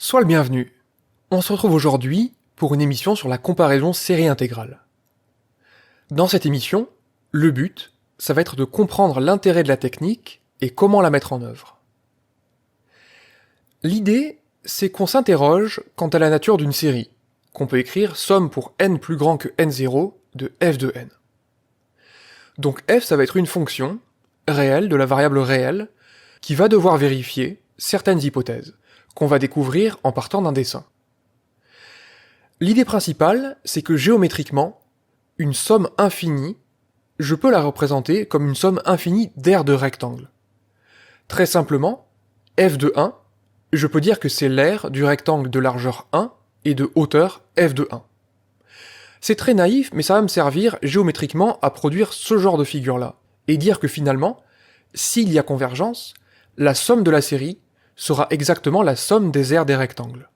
Sois le bienvenu. On se retrouve aujourd'hui pour une émission sur la comparaison série intégrale. Dans cette émission, le but, ça va être de comprendre l'intérêt de la technique et comment la mettre en œuvre. L'idée, c'est qu'on s'interroge quant à la nature d'une série, qu'on peut écrire somme pour n plus grand que n0 de f de n. Donc f, ça va être une fonction réelle de la variable réelle qui va devoir vérifier certaines hypothèses, qu'on va découvrir en partant d'un dessin. L'idée principale, c'est que géométriquement, une somme infinie, je peux la représenter comme une somme infinie d'aires de rectangle. Très simplement, f de 1, je peux dire que c'est l'aire du rectangle de largeur 1 et de hauteur f de 1. C'est très naïf, mais ça va me servir géométriquement à produire ce genre de figure-là, et dire que finalement, s'il y a convergence, la somme de la série sera exactement la somme des aires des rectangles.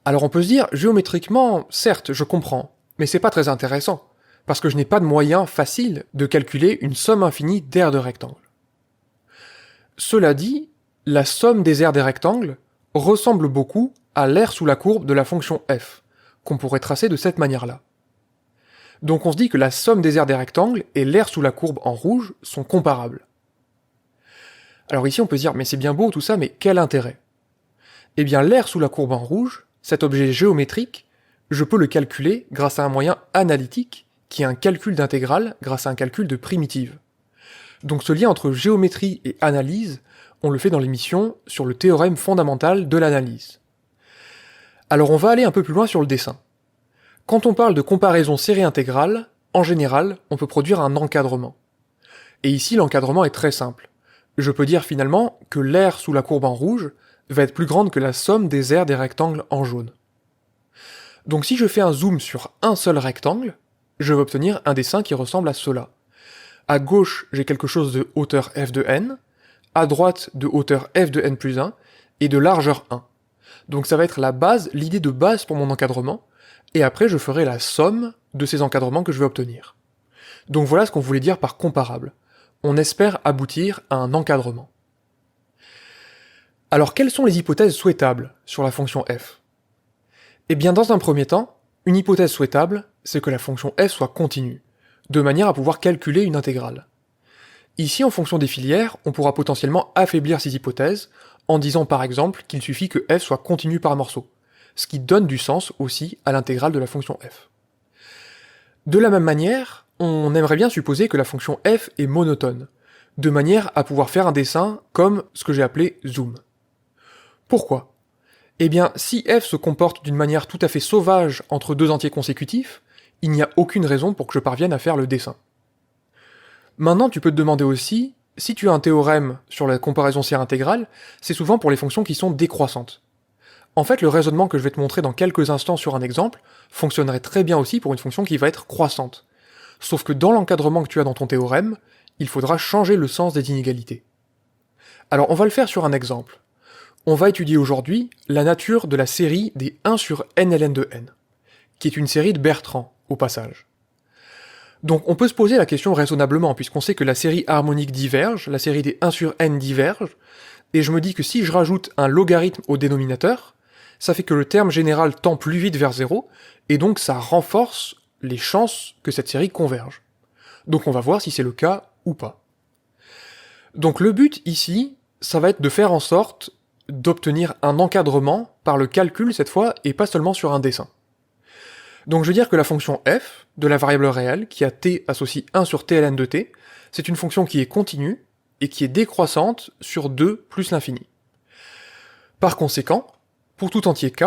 Alors on peut se dire, géométriquement, certes, je comprends, mais c'est pas très intéressant, parce que je n'ai pas de moyen facile de calculer une somme infinie d'aires de rectangles. Cela dit, la somme des aires des rectangles ressemble beaucoup à l'aire sous la courbe de la fonction f, qu'on pourrait tracer de cette manière-là. Donc on se dit que la somme des aires des rectangles et l'aire sous la courbe en rouge sont comparables. Alors ici on peut se dire, mais c'est bien beau tout ça, mais quel intérêt? Eh bien l'aire sous la courbe en rouge, cet objet géométrique, je peux le calculer grâce à un moyen analytique, qui est un calcul d'intégrale grâce à un calcul de primitive. Donc ce lien entre géométrie et analyse, on le fait dans l'émission sur le théorème fondamental de l'analyse. Alors on va aller un peu plus loin sur le dessin. Quand on parle de comparaison série intégrale, en général, on peut produire un encadrement. Et ici l'encadrement est très simple. Je peux dire finalement que l'aire sous la courbe en rouge va être plus grande que la somme des aires des rectangles en jaune. Donc si je fais un zoom sur un seul rectangle, je vais obtenir un dessin qui ressemble à cela. À gauche, j'ai quelque chose de hauteur f de n, à droite de hauteur f de n plus 1, et de largeur 1. Donc ça va être la base, l'idée de base pour mon encadrement, et après je ferai la somme de ces encadrements que je vais obtenir. Donc voilà ce qu'on voulait dire par comparable. On espère aboutir à un encadrement. Alors quelles sont les hypothèses souhaitables sur la fonction f? Eh bien dans un premier temps, une hypothèse souhaitable, c'est que la fonction f soit continue, de manière à pouvoir calculer une intégrale. Ici, en fonction des filières, on pourra potentiellement affaiblir ces hypothèses en disant par exemple qu'il suffit que f soit continue par morceau, ce qui donne du sens aussi à l'intégrale de la fonction f. De la même manière, on aimerait bien supposer que la fonction f est monotone, de manière à pouvoir faire un dessin comme ce que j'ai appelé zoom. Pourquoi? Eh bien, si f se comporte d'une manière tout à fait sauvage entre deux entiers consécutifs, il n'y a aucune raison pour que je parvienne à faire le dessin. Maintenant, tu peux te demander aussi, si tu as un théorème sur la comparaison série intégrale, c'est souvent pour les fonctions qui sont décroissantes. En fait, le raisonnement que je vais te montrer dans quelques instants sur un exemple fonctionnerait très bien aussi pour une fonction qui va être croissante. Sauf que dans l'encadrement que tu as dans ton théorème, il faudra changer le sens des inégalités. Alors on va le faire sur un exemple. On va étudier aujourd'hui la nature de la série des 1 sur n ln de n, qui est une série de Bertrand, au passage. Donc on peut se poser la question raisonnablement, puisqu'on sait que la série harmonique diverge, la série des 1 sur n diverge, et je me dis que si je rajoute un logarithme au dénominateur, ça fait que le terme général tend plus vite vers 0, et donc ça renforce les chances que cette série converge. Donc on va voir si c'est le cas ou pas. Donc le but ici, ça va être de faire en sorte d'obtenir un encadrement par le calcul cette fois, et pas seulement sur un dessin. Donc je veux dire que la fonction f, de la variable réelle, qui a t associe 1 sur t ln de t, c'est une fonction qui est continue, et qui est décroissante sur 2 plus l'infini. Par conséquent, pour tout entier k,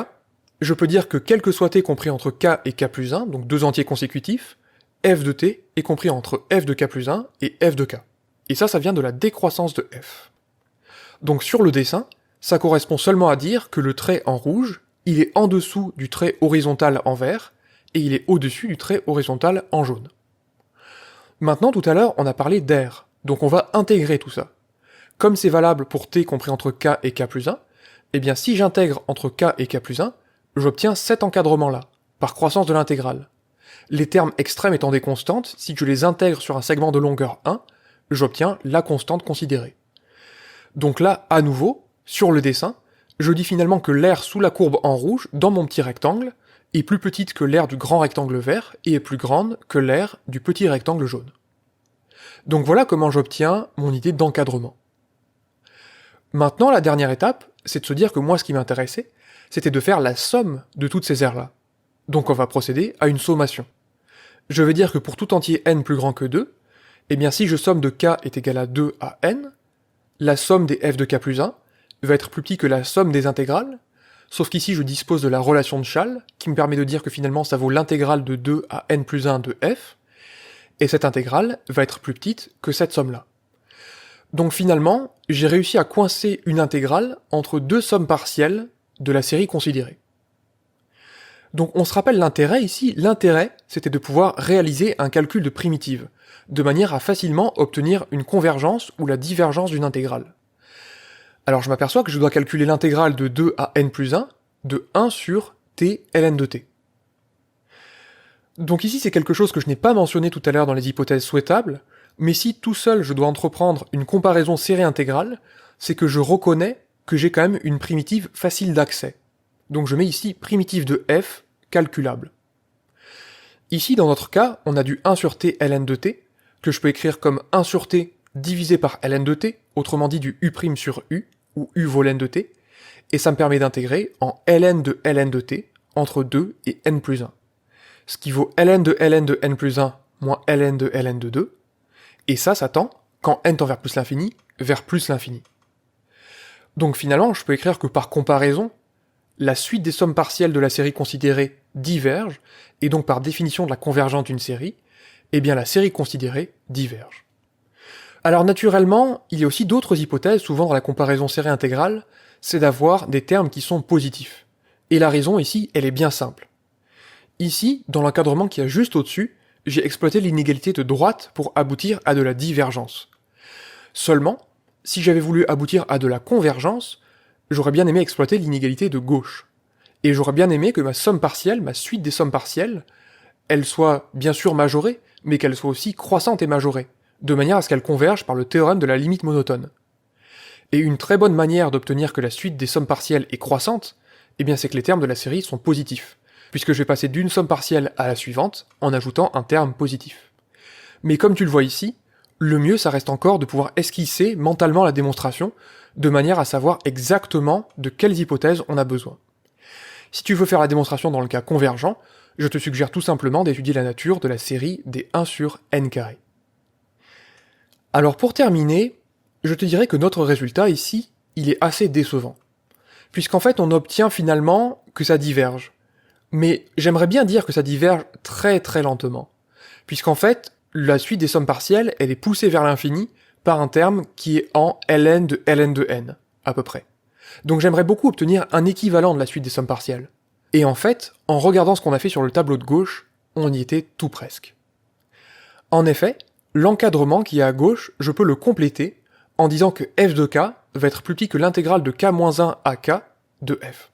je peux dire que quel que soit t compris entre k et k plus 1, donc deux entiers consécutifs, f de t est compris entre f de k plus 1 et f de k. Et ça vient de la décroissance de f. Donc sur le dessin, ça correspond seulement à dire que le trait en rouge, il est en dessous du trait horizontal en vert, et il est au-dessus du trait horizontal en jaune. Maintenant, tout à l'heure, on a parlé d'air, donc on va intégrer tout ça. Comme c'est valable pour t compris entre k et k plus 1, eh bien si j'intègre entre k et k plus 1, j'obtiens cet encadrement-là, par croissance de l'intégrale. Les termes extrêmes étant des constantes, si je les intègre sur un segment de longueur 1, j'obtiens la constante considérée. Donc là, à nouveau, sur le dessin, je dis finalement que l'aire sous la courbe en rouge, dans mon petit rectangle, est plus petite que l'aire du grand rectangle vert et est plus grande que l'aire du petit rectangle jaune. Donc voilà comment j'obtiens mon idée d'encadrement. Maintenant, la dernière étape, c'est de se dire que moi, ce qui m'intéressait, c'était de faire la somme de toutes ces aires-là. Donc on va procéder à une sommation. Je vais dire que pour tout entier n plus grand que 2, eh bien si je somme de k est égal à 2 à n, la somme des f de k plus 1 va être plus petit que la somme des intégrales, sauf qu'ici je dispose de la relation de Chasles, qui me permet de dire que finalement ça vaut l'intégrale de 2 à n plus 1 de f, et cette intégrale va être plus petite que cette somme-là. Donc finalement, j'ai réussi à coincer une intégrale entre deux sommes partielles de la série considérée. Donc on se rappelle l'intérêt ici, l'intérêt c'était de pouvoir réaliser un calcul de primitive, de manière à facilement obtenir une convergence ou la divergence d'une intégrale. Alors je m'aperçois que je dois calculer l'intégrale de 2 à n plus 1 de 1 sur t ln de t. Donc ici c'est quelque chose que je n'ai pas mentionné tout à l'heure dans les hypothèses souhaitables, mais si tout seul je dois entreprendre une comparaison série intégrale, c'est que je reconnais que j'ai quand même une primitive facile d'accès. Donc je mets ici primitive de f calculable. Ici dans notre cas, on a du 1 sur t ln de t, que je peux écrire comme 1 sur t divisé par ln de t, autrement dit du u' sur u, ou u vaut ln de t, et ça me permet d'intégrer en ln de t entre 2 et n plus 1. Ce qui vaut ln de n plus 1 moins ln de 2, et ça tend, quand n tend vers plus l'infini, vers plus l'infini. Donc finalement, je peux écrire que par comparaison, la suite des sommes partielles de la série considérée diverge, et donc par définition de la convergence d'une série, eh bien la série considérée diverge. Alors naturellement, il y a aussi d'autres hypothèses, souvent dans la comparaison série intégrale, c'est d'avoir des termes qui sont positifs. Et la raison ici, elle est bien simple. Ici, dans l'encadrement qui est juste au-dessus, j'ai exploité l'inégalité de droite pour aboutir à de la divergence. Seulement, si j'avais voulu aboutir à de la convergence, j'aurais bien aimé exploiter l'inégalité de gauche. Et j'aurais bien aimé que ma somme partielle, ma suite des sommes partielles, elle soit bien sûr majorée, mais qu'elle soit aussi croissante et majorée, de manière à ce qu'elle converge par le théorème de la limite monotone. Et une très bonne manière d'obtenir que la suite des sommes partielles est croissante, eh bien c'est que les termes de la série sont positifs, puisque je vais passer d'une somme partielle à la suivante en ajoutant un terme positif. Mais comme tu le vois ici, le mieux ça reste encore de pouvoir esquisser mentalement la démonstration, de manière à savoir exactement de quelles hypothèses on a besoin. Si tu veux faire la démonstration dans le cas convergent, je te suggère tout simplement d'étudier la nature de la série des 1 sur n carré. Alors pour terminer, je te dirais que notre résultat ici, il est assez décevant. Puisqu'en fait on obtient finalement que ça diverge. Mais j'aimerais bien dire que ça diverge très très lentement. Puisqu'en fait, la suite des sommes partielles, elle est poussée vers l'infini par un terme qui est en ln de n, à peu près. Donc j'aimerais beaucoup obtenir un équivalent de la suite des sommes partielles. Et en fait, en regardant ce qu'on a fait sur le tableau de gauche, on y était tout presque. En effet, l'encadrement qui est à gauche, je peux le compléter en disant que f de k va être plus petit que l'intégrale de k-1 à k de f.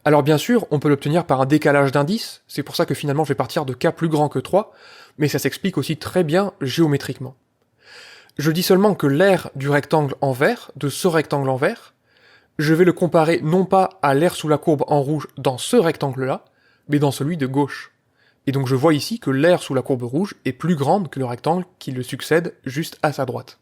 Alors bien sûr, on peut l'obtenir par un décalage d'indices, c'est pour ça que finalement je vais partir de k plus grand que 3, mais ça s'explique aussi très bien géométriquement. Je dis seulement que l'aire du rectangle en vert, de ce rectangle en vert, je vais le comparer non pas à l'aire sous la courbe en rouge dans ce rectangle-là, mais dans celui de gauche. Et donc je vois ici que l'aire sous la courbe rouge est plus grande que le rectangle qui le succède juste à sa droite.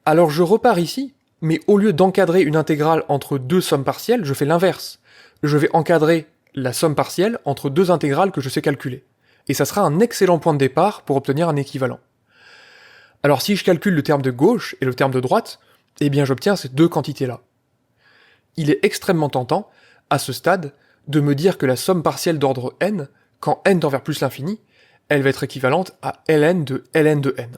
Alors je repars ici, mais au lieu d'encadrer une intégrale entre deux sommes partielles, je fais l'inverse. Je vais encadrer la somme partielle entre deux intégrales que je sais calculer. Et ça sera un excellent point de départ pour obtenir un équivalent. Alors si je calcule le terme de gauche et le terme de droite, eh bien j'obtiens ces deux quantités-là. Il est extrêmement tentant, à ce stade, de me dire que la somme partielle d'ordre n, quand n tend vers plus l'infini, elle va être équivalente à ln de n.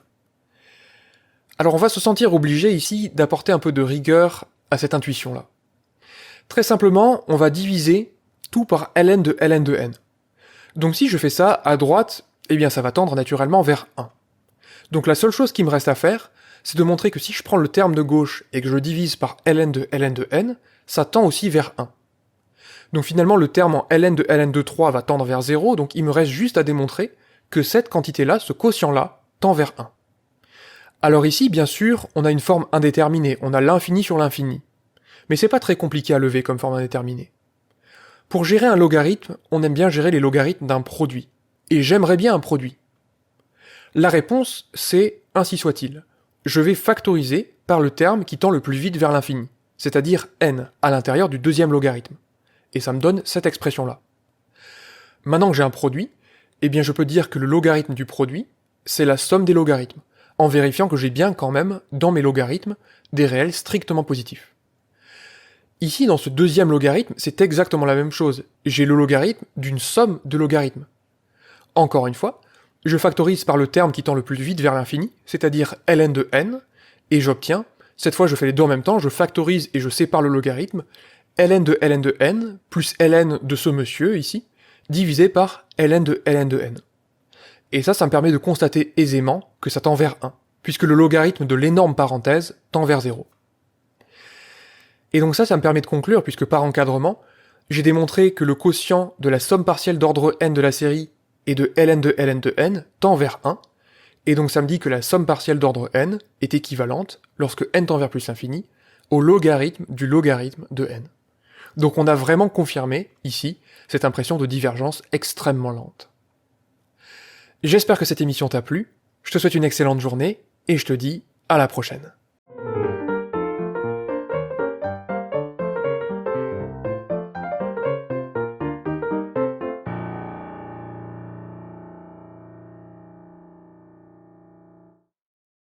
Alors on va se sentir obligé ici d'apporter un peu de rigueur à cette intuition-là. Très simplement, on va diviser tout par ln de n. Donc si je fais ça à droite, eh bien ça va tendre naturellement vers 1. Donc la seule chose qui me reste à faire, c'est de montrer que si je prends le terme de gauche et que je le divise par ln de n, ça tend aussi vers 1. Donc finalement le terme en ln de 3 va tendre vers 0, donc il me reste juste à démontrer que cette quantité-là, ce quotient-là, tend vers 1. Alors ici, bien sûr, on a une forme indéterminée, on a l'infini sur l'infini. Mais c'est pas très compliqué à lever comme forme indéterminée. Pour gérer un logarithme, on aime bien gérer les logarithmes d'un produit. Et j'aimerais bien un produit. La réponse, c'est ainsi soit-il. Je vais factoriser par le terme qui tend le plus vite vers l'infini, c'est-à-dire n, à l'intérieur du deuxième logarithme. Et ça me donne cette expression-là. Maintenant que j'ai un produit, eh bien je peux dire que le logarithme du produit, c'est la somme des logarithmes, en vérifiant que j'ai bien quand même, dans mes logarithmes, des réels strictement positifs. Ici, dans ce deuxième logarithme, c'est exactement la même chose. J'ai le logarithme d'une somme de logarithmes. Encore une fois, je factorise par le terme qui tend le plus vite vers l'infini, c'est-à-dire ln de n, et j'obtiens, cette fois je fais les deux en même temps, je factorise et je sépare le logarithme, ln de n, plus ln de ce monsieur ici, divisé par ln de n. Et ça me permet de constater aisément que ça tend vers 1, puisque le logarithme de l'énorme parenthèse tend vers 0. Et donc ça me permet de conclure, puisque par encadrement, j'ai démontré que le quotient de la somme partielle d'ordre n de la série et de ln de n tend vers 1, et donc ça me dit que la somme partielle d'ordre n est équivalente, lorsque n tend vers plus l'infini, au logarithme du logarithme de n. Donc on a vraiment confirmé, ici, cette impression de divergence extrêmement lente. J'espère que cette émission t'a plu, je te souhaite une excellente journée, et je te dis à la prochaine.